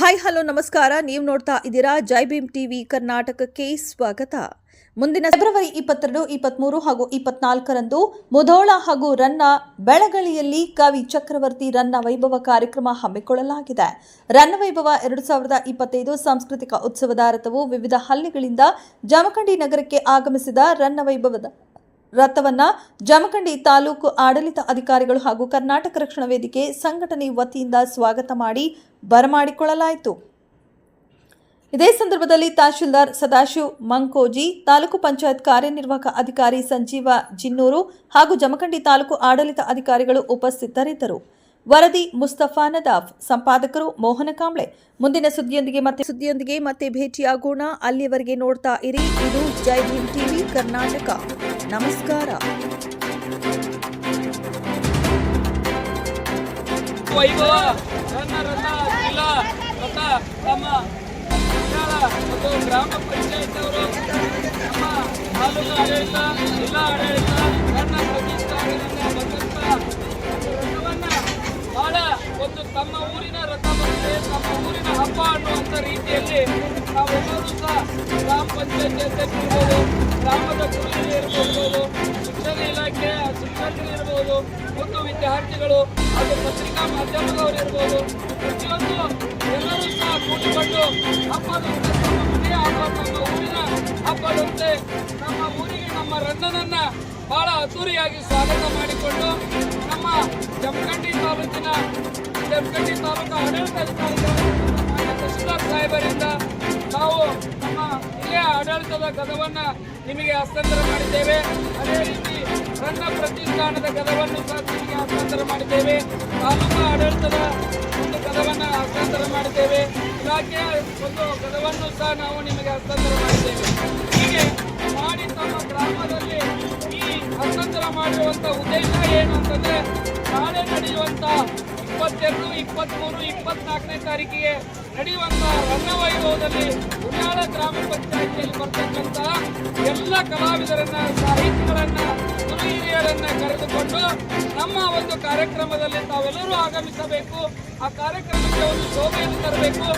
Hi hello ನಮಸ್ಕಾರ. ನೀವು ನೋಡ್ತಾ ಇದ್ದೀರಾ ಜೈ ಭೀಮ್ ಟಿವಿ ಕರ್ನಾಟಕಕ್ಕೆ ಸ್ವಾಗತ. ಮುಂದಿನ ಫೆಬ್ರವರಿ 22, 23 ಹಾಗೂ 24ರಂದು ಮುಧೋಳ ಹಾಗೂ ರನ್ನ ಬೆಳಗಳಿಯಲ್ಲಿ ಕವಿ ಚಕ್ರವರ್ತಿ ರನ್ನ ವೈಭವ ಕಾರ್ಯಕ್ರಮ ಹಮ್ಮಿಕೊಳ್ಳಲಾಗಿದೆ. ರನ್ನ ವೈಭವ 2025 ಸಾಂಸ್ಕೃತಿಕ ಉತ್ಸವದ ರಥವು ವಿವಿಧ ಹಳ್ಳಿಗಳಿಂದ ಜಮಖಂಡಿ ನಗರಕ್ಕೆ ಆಗಮಿಸಿದ ರನ್ನ ವೈಭವದ ರಥವನ್ನು ಜಮಖಂಡಿ ತಾಲೂಕು ಆಡಳಿತ ಅಧಿಕಾರಿಗಳು ಹಾಗೂ ಕರ್ನಾಟಕ ರಕ್ಷಣಾ ವೇದಿಕೆ ಸಂಘಟನೆ ವತಿಯಿಂದ ಸ್ವಾಗತ ಮಾಡಿ ಬರಮಾಡಿಕೊಳ್ಳಲಾಯಿತು. ಇದೇ ಸಂದರ್ಭದಲ್ಲಿ ತಹಶೀಲ್ದಾರ್ ಸದಾಶಿವ್ ಮಂಕೋಜಿ, ತಾಲೂಕು ಪಂಚಾಯತ್ ಕಾರ್ಯನಿರ್ವಾಹಕ ಅಧಿಕಾರಿ ಸಂಜೀವ ಜಿನ್ನೂರು ಹಾಗೂ ಜಮಖಂಡಿ ತಾಲೂಕು ಆಡಳಿತ ಅಧಿಕಾರಿಗಳು ಉಪಸ್ಥಿತರಿದ್ದರು. ವರದಿ ಮುಸ್ತಫಾ ನದಾಫ್, ಸಂಪಾದಕರು ಮೋಹನ ಕಾಂಬ್ಳೆ. ಮುಂದಿನ ಸುದ್ದಿಯೊಂದಿಗೆ ಮತ್ತೆ ಭೇಟಿಯಾಗೋಣ. ಅಲ್ಲಿಯವರೆಗೆ ನೋಡ್ತಾ ಇರಿ. ಇದು ಜೈ ಭೀಮ್ ಟಿವಿ ಕರ್ನಾಟಕ. ನಮಸ್ಕಾರ. ವೈಭವ ಜಿಲ್ಲಾ ತಮ್ಮ ಮತ್ತು ಗ್ರಾಮ ಪಂಚಾಯತ್ ಅವರು ನಮ್ಮ ತಾಲೂಕು ಆಡಳಿತ, ಜಿಲ್ಲಾ ಆಡಳಿತ, ನನ್ನ ಪ್ರತಿಷ್ಠಾನದಿಂದ ಬಂದಂತ ರಥವನ್ನ ಬಹಳ ಒಂದು ತಮ್ಮ ಊರಿನ ರಥ ಬಂದರೆ ತಮ್ಮ ಊರಿನ ಹಬ್ಬ ಅನ್ನುವಂಥ ರೀತಿಯಲ್ಲಿ ನಾವೆಲ್ಲರೂ ಸಹ ಗ್ರಾಮ ಪಂಚಾಯತ್ ಅಧ್ಯಕ್ಷರಿರ್ಬೋದು, ಗ್ರಾಮದ ಕುರುಹಿರಿಯರಿರ್ಬೋದು, ಶಿಕ್ಷಣ ಇಲಾಖೆಯ ಶಿಕ್ಷಕರಿರ್ಬೋದು ಮತ್ತು ವಿದ್ಯಾರ್ಥಿಗಳು ಹಾಗೂ ಪತ್ರಿಕಾ ಮಾಧ್ಯಮದವರು ಇರ್ಬೋದು, ಪ್ರತಿಯೊಂದು ಎಲ್ಲರೂ ಸಹ ಕೂಡಿಕೊಂಡು ಹಬ್ಬದಂತೆ ತಮ್ಮ ಮನೆಯ ಹಬ್ಬ, ನಮ್ಮ ಊರಿನ ಹಬ್ಬದಂತೆ ನಮ್ಮ ಊರಿಗೆ ನಮ್ಮ ರನ್ನನನ್ನ ಬಹಳ ಅದ್ದೂರಿಯಾಗಿ ಸ್ವಾಗತ ಮಾಡಿಕೊಂಡು ನಮ್ಮ ಜಮಖಂಡಿ ತಾಲೂಕು ಆಡಳಿತಾಧಿಕಾರಿಗಳು ತಹಶೀಲ್ದಾರ್ ಸಾಹೇಬರಿಂದ ನಾವು ನಮ್ಮ ಜಿಲ್ಲೆಯ ಆಡಳಿತದ ಗದವನ್ನ ನಿಮಗೆ ಹಸ್ತಾಂತರ ಮಾಡಿದ್ದೇವೆ. ಅದೇ ರೀತಿ ರನ್ನ ಪ್ರತಿಷ್ಠಾನದ ಗದವನ್ನು ಸಹ ನಿಮಗೆ ಹಸ್ತಾಂತರ ಮಾಡಿದ್ದೇವೆ. ತಾಲೂಕು ಆಡಳಿತದ ಒಂದು ಗದವನ್ನು ಹಸ್ತಾಂತರ ಮಾಡಿದ್ದೇವೆ. ಇಲಾಖೆಯ ಒಂದು ಗದವನ್ನು ಸಹ ನಾವು ನಿಮಗೆ ಹಸ್ತಾಂತರ ಮಾಡಿದ್ದೇವೆ. ಹೀಗೆ ಮಾಡಿ ತಮ್ಮ ಗ್ರಾಮದಲ್ಲಿ ಈ ಹಸ್ತಾಂತರ ಮಾಡಿರುವಂಥ ಉದ್ದೇಶ ಏನು ಅಂತಂದ್ರೆ, ನಾಳೆ ನಡೆಯುವಂಥ 22, 23, 24ನೇ ತಾರೀಕಿಗೆ ನಡೆಯುವಂತಹ ರನ್ನ ವೈಭವದಲ್ಲಿ ಉನ್ನಾಳ ಗ್ರಾಮ ಪಂಚಾಯಿತಿಯಲ್ಲಿ ಬರ್ತಕ್ಕಂಥ ಎಲ್ಲ ಕಲಾವಿದರನ್ನ, ಸಾಹಿತಿಗಳನ್ನ, ಗುರು ಹಿರಿಯರನ್ನ ಕರೆದುಕೊಂಡು ನಮ್ಮ ಒಂದು ಕಾರ್ಯಕ್ರಮದಲ್ಲಿ ತಾವೆಲ್ಲರೂ ಆಗಮಿಸಬೇಕು. ಆ ಕಾರ್ಯಕ್ರಮಕ್ಕೆ ಒಂದು ಶೋಭೆಯನ್ನು ತರಬೇಕು.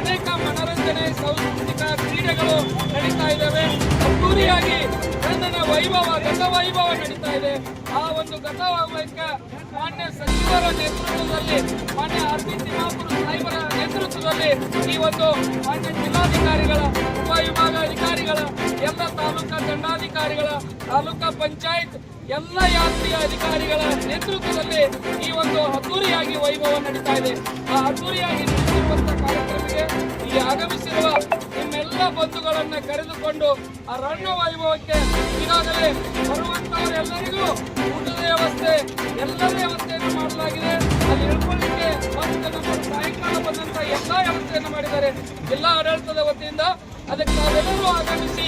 ಅನೇಕ ಮನರಂಜನೆ, ಸಾಂಸ್ಕೃತಿಕ ಕ್ರೀಡೆಗಳು ನಡೀತಾ ಇದ್ದಾವೆ. ಅದ್ದೂರಿಯಾಗಿ ರನ್ನನ ವೈಭವ, ಗತವೈಭವ ನಡೀತಾ ಇದೆ. ಆ ಒಂದು ಗತವೈಭವಕ್ಕೆ ಮಾನ್ಯ ಸಚಿವರ ನೇತೃತ್ವದಲ್ಲಿ, ಮಾನ್ಯ ಆರ್.ಬಿ. ತಿಮ್ಮಾಪುರ ಸಾಹೇಬರ ನೇತೃತ್ವದಲ್ಲಿ ಈ ಒಂದು ಮಾನ್ಯ ಜಿಲ್ಲಾಧಿಕಾರಿಗಳ, ಉಪವಿಭಾಗಾಧಿಕಾರಿಗಳ, ಎಲ್ಲ ತಾಲೂಕಾ ದಂಡಾಧಿಕಾರಿಗಳ, ತಾಲೂಕಾ ಪಂಚಾಯತ್ ಎಲ್ಲ ಯಾತ್ರಿಯ ಅಧಿಕಾರಿಗಳ ನೇತೃತ್ವದಲ್ಲಿ ಈ ಒಂದು ಅದ್ದೂರಿಯಾಗಿ ವೈಭವ ನಡೀತಾ ಇದೆ. ಆ ಅದ್ದೂರಿಯಾಗಿ ನಡೆಸಿರುವಂತಹ ಕಾರ್ಯಕ್ರಮಕ್ಕೆ ಇಲ್ಲಿ ಆಗಮಿಸಿರುವ ನಿಮ್ಮೆಲ್ಲ ಬಂಧುಗಳನ್ನ ಕರೆದುಕೊಂಡು ಆ ರನ್ನ ವೈಭವಕ್ಕೆ ಈಗಾಗಲೇ ಬರುವಂತವರೆಲ್ಲರಿಗೂ ಊಟದ ವ್ಯವಸ್ಥೆ, ಎಲ್ಲರ ವ್ಯವಸ್ಥೆಯನ್ನು ಮಾಡಲಾಗಿದೆ. ಅಲ್ಲಿ ಇಳ್ಕೊಳ್ಳಿಕ್ಕೆ ಮತ್ತು ನಮ್ಮ ಸಾಯಂಕಾಲ ಬಂದಂತ ಎಲ್ಲ ವ್ಯವಸ್ಥೆಯನ್ನು ಮಾಡಿದ್ದಾರೆ ಜಿಲ್ಲಾ ಆಡಳಿತದ ವತಿಯಿಂದ. ಅದಕ್ಕೆ ನಾವೆಲ್ಲರೂ ಆಗಮಿಸಿ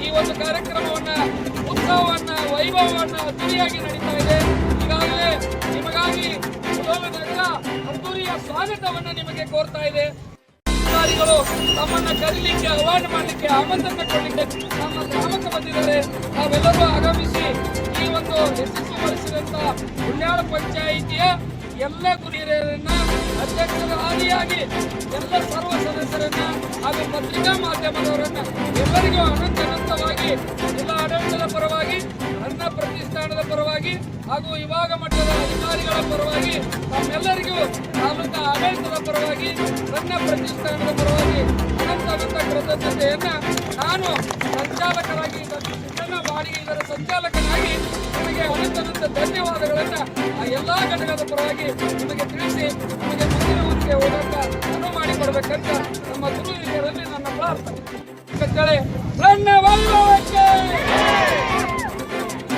ಈ ಒಂದು ಕಾರ್ಯಕ್ರಮವನ್ನ, ಉತ್ಸವವನ್ನ, ವೈಭವವನ್ನ ಅದ್ದೂರಿಯಾಗಿ ನಡೀತಾ ಇದೆ. ಈಗಾಗಲೇ ನಿಮಗಾಗಿ ಅದ್ದೂರಿಯ ಸ್ವಾಗತವನ್ನ ನಿಮಗೆ ಕೋರ್ತಾ ಇದೆ. ಅಧಿಕಾರಿಗಳು ತಮ್ಮನ್ನ ಕರೀಲಿಕ್ಕೆ, ಆಹ್ವಾನ ಮಾಡಲಿಕ್ಕೆ, ಆಮಂತ್ರಣ ಕೊಡಲಿಕ್ಕೆ ನಮ್ಮ ಗ್ರಾಮಕ್ಕೆ ಬಂದಿದ್ದಾರೆ. ನಾವೆಲ್ಲರೂ ಆಗಮಿಸಿ ಈ ಒಂದು ಯಶಸ್ವಿಗೊಳಿಸಿದಂತ ಉನ್ನಾಳ ಪಂಚಾಯಿತಿಯ ಎಲ್ಲ ಗುರಿಯರನ್ನ, ಅಧ್ಯಕ್ಷರ ಆದಿಯಾಗಿ ಎಲ್ಲ ಸರ್ವ ಸದಸ್ಯರನ್ನ ಹಾಗೂ ಪತ್ರಿಕಾ ಮಾಧ್ಯಮದವರನ್ನ ಎಲ್ಲರಿಗೂ ಅನಂತವಾಗಿ ಜಿಲ್ಲಾ ಆಡಳಿತದ ಪರವಾಗಿ, ರನ್ನ ಪ್ರತಿಷ್ಠಾನದ ಪರವಾಗಿ ಹಾಗೂ ವಿಭಾಗ ಮಟ್ಟದ ಅಧಿಕಾರಿಗಳ ಪರವಾಗಿ, ನಮ್ಮೆಲ್ಲರಿಗೂ ತಾಲೂಕಾ ಆಡಳಿತದ ಪರವಾಗಿ, ರನ್ನ ಪ್ರತಿಷ್ಠಾನದ ಪರವಾಗಿ ಅನಂತ ಕೃತಜ್ಞತೆಯನ್ನ ನಾನು ಸಂಚಾಲಕರಾಗಿ, ಶಿಕ್ಷಣ ಬಾಡಿಗೆ ಇದರ ಸಂಚಾಲಕನಾಗಿ ನಿಮಗೆ ಅನಂತ ಧನ್ಯವಾದಗಳನ್ನ ಆ ಎಲ್ಲಾ ಘಟಕದ ಪರವಾಗಿ ನಿಮಗೆ ತಿಳಿಸಿ, ನಿಮಗೆ ಮುಂದಿನ ಊರಿಗೆ ಹೋಗಾಕ ಅನುವು ಮಾಡಿಕೊಡ್ಬೇಕಂತ ನಮ್ಮ ಗುರು ಹಿರಿಯರಲ್ಲಿ ನನ್ನ ಪ್ರಾರ್ಥನೆ. ರನ್ನ ವೈಭವಕ್ಕೆ